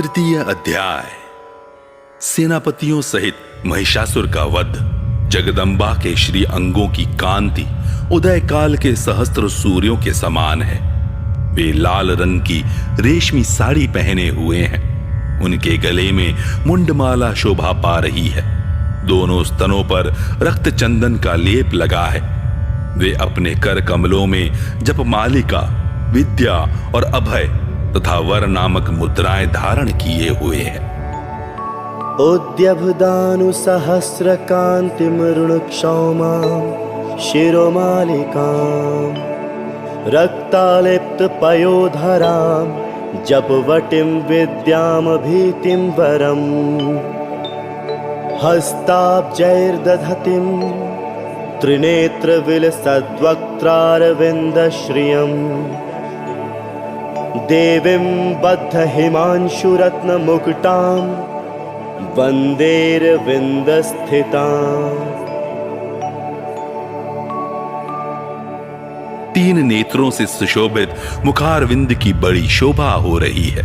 तृतीय अध्याय। सेनापतियों सहित महिषासुर का वध। जगदंबा के श्री अंगों की कांति उदय काल के सहस्त्र सूर्यों के समान है। वे लाल रंग की रेशमी साड़ी पहने हुए हैं। उनके गले में मुंडमाला शोभा पा रही है। दोनों स्तनों पर रक्त चंदन का लेप लगा है। वे अपने कर कमलों में जपमालिका, विद्या और अभय तथा वर नामक मुद्राएं धारण किए हुए हैं। उद्यभदानु सहस्र कांतिमरुणक्षौमां शिरोमालिकां रक्तालिप्त पयोधरां जपवटीं विद्यां भीतिं वरम् हस्ताब्जैर्दधतीं त्रिनेत्रविलसद्वक्त्रारविन्दश्रियम् देवीं बद्ध हिमांशुरत्नमुकुटां वंदेरविंदस्थितां। तीन नेत्रों से सुशोभित मुखारविंद की बड़ी शोभा हो रही है।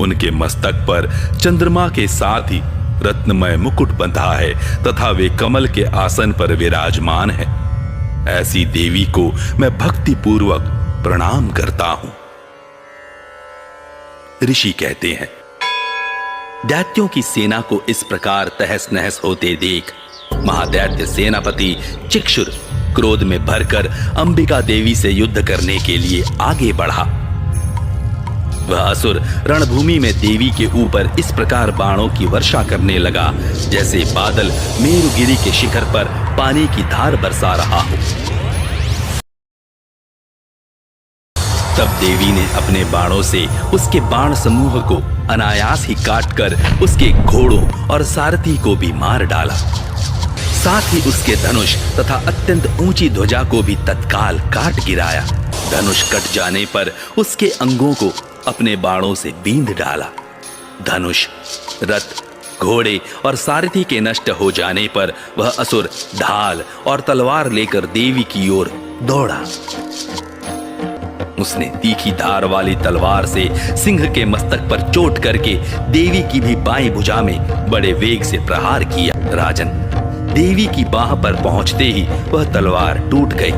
उनके मस्तक पर चंद्रमा के साथ ही रत्नमय मुकुट बंधा है तथा वे कमल के आसन पर विराजमान है। ऐसी देवी को मैं भक्ति पूर्वक प्रणाम करता हूं। ऋषि कहते हैं, दैत्यों की सेना को इस प्रकार तहस नहस होते देख महादैत्य सेनापति चिक्षुर क्रोध में भरकर अंबिका देवी से युद्ध करने के लिए आगे बढ़ा। वह असुर रणभूमि में देवी के ऊपर इस प्रकार बाणों की वर्षा करने लगा जैसे बादल मेरुगिरी के शिखर पर पानी की धार बरसा रहा हो। तब देवी ने अपने बाणों से उसके बाण समूह को अनायास ही काटकर उसके घोड़ों और सारथी को भी मार डाला। साथ ही उसके धनुष तथा अत्यंत ऊंची ध्वजा को भी तत्काल काट गिराया। धनुष कट जाने पर उसके अंगों को अपने बाणों से बींध डाला। धनुष, रथ, घोड़े और सारथी के नष्ट हो जाने पर वह असुर ढाल और तलवार लेकर देवी की ओर दौड़ा। उसने तीखी धार वाली तलवार से सिंह के मस्तक पर चोट करके देवी की भी बाईं भुजा में बड़े वेग से प्रहार किया। राजन, देवी की बाह पर पहुंचते ही वह तलवार टूट गई।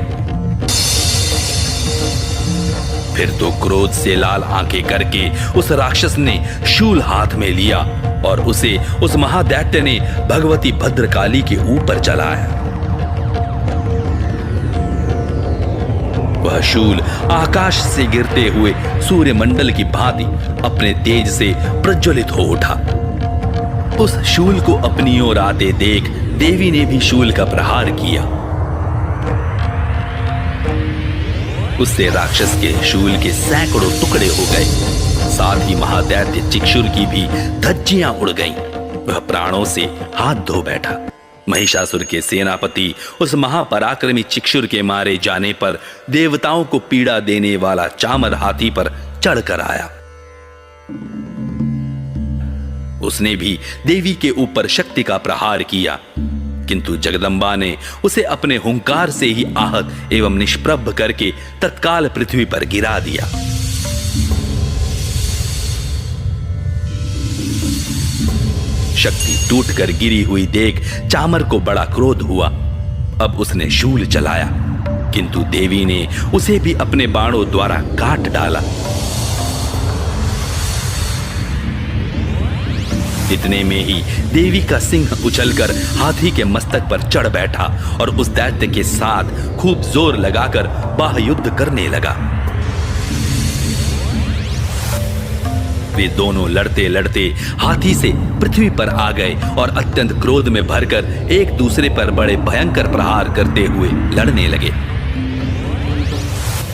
फिर तो क्रोध से लाल आंखें करके उस राक्षस ने शूल हाथ में लिया और उसे उस महादैत्य ने भगवती भद्रकाली के ऊपर चलाया। वह शूल आकाश से गिरते हुए सूर्यमंडल की भांति अपने तेज से प्रज्वलित हो उठा। उस शूल को अपनी ओर आते देख देवी ने भी शूल का प्रहार किया। उससे राक्षस के शूल के सैकड़ों टुकड़े हो गए। साथ ही महादैत्य चिक्षुर की भी धज्जियां उड़ गईं। वह प्राणों से हाथ धो बैठा। महिषासुर के सेनापति उस महापराक्रमी चिक्षुर के मारे जाने पर देवताओं को पीड़ा देने वाला चामर हाथी पर चढ़कर आया। उसने भी देवी के ऊपर शक्ति का प्रहार किया, किंतु जगदंबा ने उसे अपने हुंकार से ही आहत एवं निष्प्रभ करके तत्काल पृथ्वी पर गिरा दिया। शक्ति टूटकर गिरी हुई देख चामर को बड़ा क्रोध हुआ। अब उसने शूल चलाया, किंतु देवी ने उसे भी अपने बाणों द्वारा काट डाला। इतने में ही देवी का सिंह उछलकर हाथी के मस्तक पर चढ़ बैठा और उस दैत्य के साथ खूब जोर लगाकर बाहुयुद्ध करने लगा। वे दोनों लड़ते लड़ते हाथी से पृथ्वी पर आ गए और अत्यंत क्रोध में भरकर एक दूसरे पर बड़े भयंकर प्रहार करते हुए लड़ने लगे।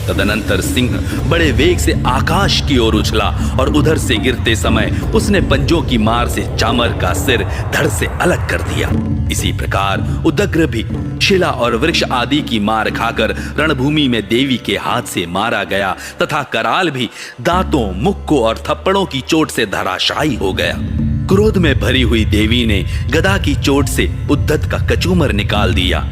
तदनंतर सिंह बड़े वेग से आकाश की ओर उछला और उधर से गिरते समय उसने पंजों की मार से चामर का सिर धड़ से अलग कर दिया। इसी प्रकार उदग्र भी शिला और वृक्ष आदि की मार खाकर रणभूमि में देवी के हाथ से मारा गया तथा कराल भी दांतों, मुक्कों और थप्पड़ों की चोट से धराशायी हो गया। क्रोध में भरी हुई देवी ने गदा की चोट से उद्धत का कचूमर निकाल दिया।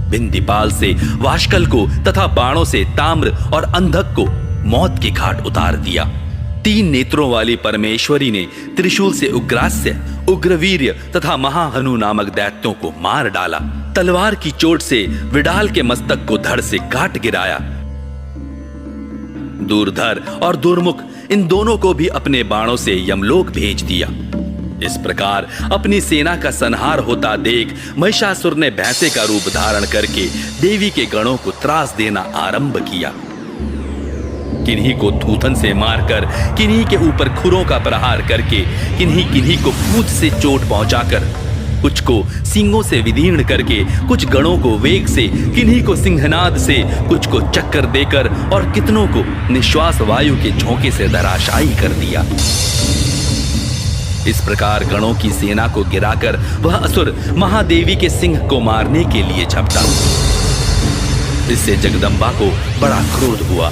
बिंदीपाल से वाशकल को तथा बाणों से ताम्र और अंधक को मौत के घाट उतार दिया। तीन नेत्रों वाली परमेश्वरी ने त्रिशूल से उग्रास्य, उग्रवीर्य तथा महाहनु नामक दैत्यों को मार डाला। तलवार की चोट से विडाल के मस्तक को धड़ से काट गिराया। दूरधर और दुर्मुख इन दोनों को भी अपने बाणों से यमलोक भेज दिया। इस प्रकार अपनी सेना का संहार होता देख महिषासुर ने भैंसे का रूप धारण करके देवी के गणों को त्रास देना आरंभ किया। किन्हीं को थूथन से मारकर, किन्हीं के ऊपर खुरों का प्रहार करके, किन्हीं को पूंछ से चोट पहुंचाकर, कुछ को सींगों से विदीर्ण करके, कुछ गणों को वेग से, किन्हीं को सिंहनाद से, कुछ को चक्कर देकर और कितनों को निश्वास वायु के झोंके से धराशायी कर दिया। इस प्रकार गणों की सेना को गिराकर वह असुर महादेवी के सिंह को मारने के लिए झपटा। इससे जगदम्बा को बड़ा क्रोध हुआ।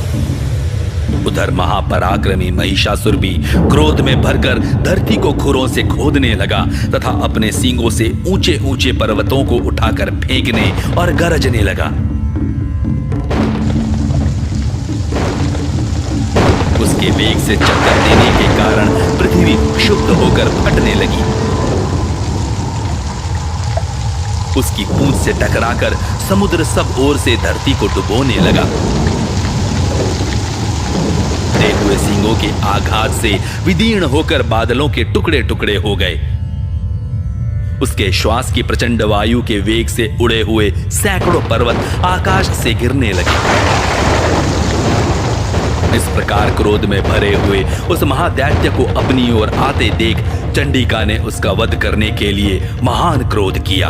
उधर महापराक्रमी महिषासुर भी क्रोध में भरकर धरती को खुरों से खोदने लगा तथा अपने सींगों से ऊंचे ऊंचे पर्वतों को उठाकर फेंकने और गरजने लगा। उसके वेग से चक्कर देने के कारण पृथ्वी क्षुब्ध होकर फटने लगी। उसकी पूंछ से टकराकर समुद्र सब ओर से धरती को डुबोने लगा। हुए सींगों के आघात से विदीर्ण होकर बादलों के टुकड़े टुकड़े हो गए। उसके श्वास की प्रचंड वायु के वेग से उड़े हुए सैकड़ों पर्वत आकाश से गिरने लगे। इस प्रकार क्रोध में भरे हुए उस महादैत्य को अपनी ओर आते देख चंडिका ने उसका वध करने के लिए महान क्रोध किया।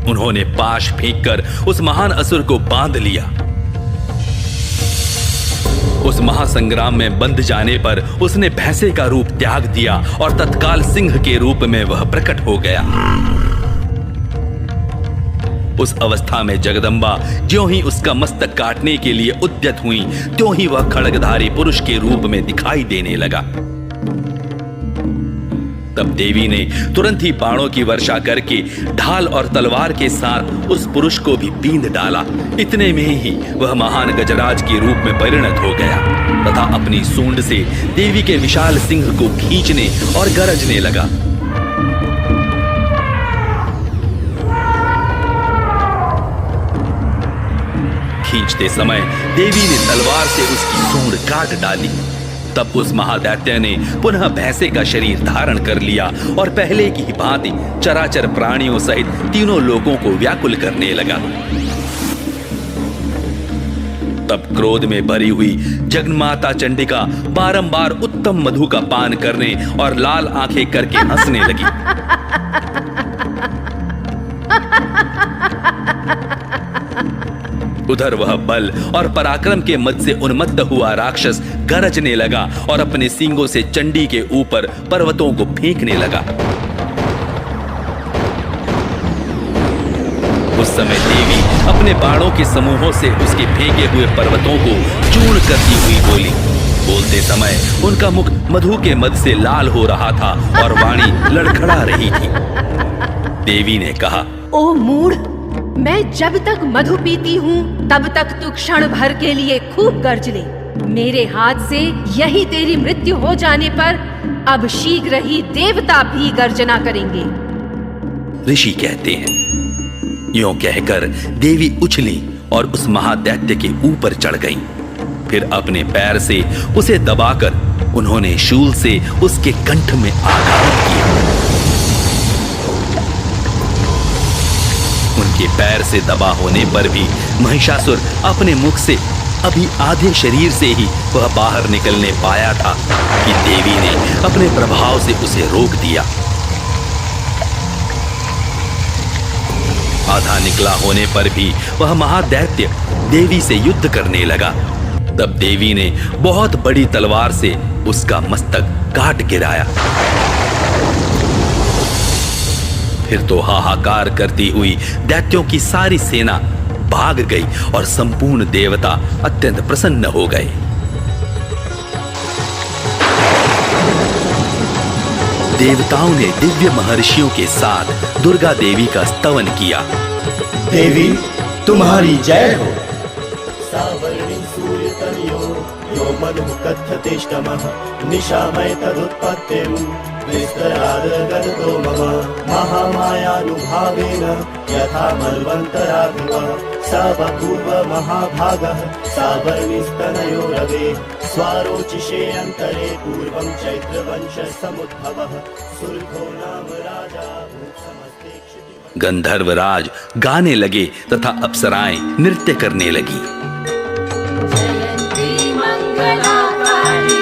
उन्होंने पाश फेंककर उस महान असुर को बांध लिया। उस महासंग्राम में बंध जाने पर उसने भैंसे का रूप त्याग दिया और तत्काल सिंह के रूप में वह प्रकट हो गया। उस अवस्था में जगदम्बा ज्यों ही उसका मस्तक काटने के लिए उद्यत हुई, त्यों ही वह खड्गधारी पुरुष के रूप में दिखाई देने लगा। तब देवी ने तुरंत ही बाणों की वर्षा करके ढाल और तलवार के साथ उस पुरुष को भी बींध डाला। इतने में ही वह महान गजराज के रूप में परिणत हो गया तथा अपनी सूंड से देवी के विशाल सिंह को खींचने और गरजने लगा। खींचते समय देवी ने तलवार से उसकी सूंड काट डाली। तब उस महादैत्य ने पुनः भैंसे का शरीर धारण कर लिया और पहले की भांति चराचर प्राणियों सहित तीनों लोगों को व्याकुल करने लगा। तब क्रोध में भरी हुई जगन्माता चंडिका बारंबार उत्तम मधु का पान करने और लाल आंखें करके हंसने लगी। उधर वह बल और पराक्रम के मद से उन्मत्त हुआ राक्षस गरजने लगा और अपने सींगों से चंडी के ऊपर पर्वतों को फेंकने लगा। उस समय देवी अपने बाणों के समूहों से उसके फेंके हुए पर्वतों को चूर्ण करती हुई बोली। बोलते समय उनका मुख मधु के मद से लाल हो रहा था और वाणी लड़खड़ा रही थी। देवी ने कहा, ओ मूढ़, मैं जब तक मधु पीती हूँ तब तक तू क्षण भर के लिए खूब गर्ज ले। मेरे हाथ से यही तेरी मृत्यु हो जाने पर अब शीघ्र ही देवता भी गर्जना करेंगे। ऋषि कहते हैं, यों कहकर देवी उछली और उस महादैत्य के ऊपर चढ़ गईं। फिर अपने पैर से उसे दबाकर उन्होंने शूल से उसके कंठ में आघात किया। उनके पैर से दबा होने पर भी महिषासुर अपने मुख से अभी आधे शरीर से ही वह बाहर निकलने पाया था कि देवी ने अपने प्रभाव से उसे रोक दिया। आधा निकला होने पर भी वह महादैत्य देवी से युद्ध करने लगा। तब देवी ने बहुत बड़ी तलवार से उसका मस्तक काट गिराया। फिर तो हाहाकार करती हुई दैत्यों की सारी सेना भाग गई और संपूर्ण देवता अत्यंत प्रसन्न हो गए। देवताओं ने दिव्य महर्षियों के साथ दुर्गा देवी का स्तवन किया। देवी तुम्हारी जय हो। सावर्णिम सूर्य कीर्तनियो यो मनुः कथ्यतेष्टमः निशामय तदुत्पत्तिं विस्तरादगतो मम महामायानुभावेन यथा मन्वन्तराधिपः स बभूव महाभागः सावर्णिस्तनयो रवे स्वारोचिषे अन्तरे पूर्वं चैत्रवंशसमुद्भवः सुरभो नाम राजा भूसमस्ते क्षितिमः। गंधर्वराज गाने लगे तथा अप्सराएं नृत्य करने लगी। जयन्ती मंगलाकाली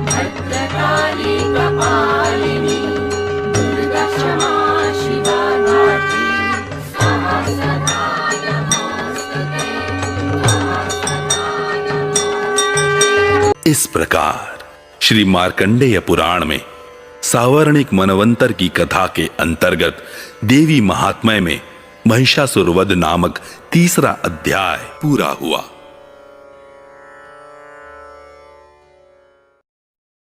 भद्रकाली कपालिनी दुर्गा क्षमा शिवा धात्री स्वाहा सदा नमोस्तुते स्वाहा सदा नमोस्तुते। इस प्रकार श्री मार्कंडेय पुराण में सावर्णिक मनवंतर की कथा के अंतर्गत देवी महात्म्य में महिषासुर वध नामक तीसरा अध्याय पूरा हुआ।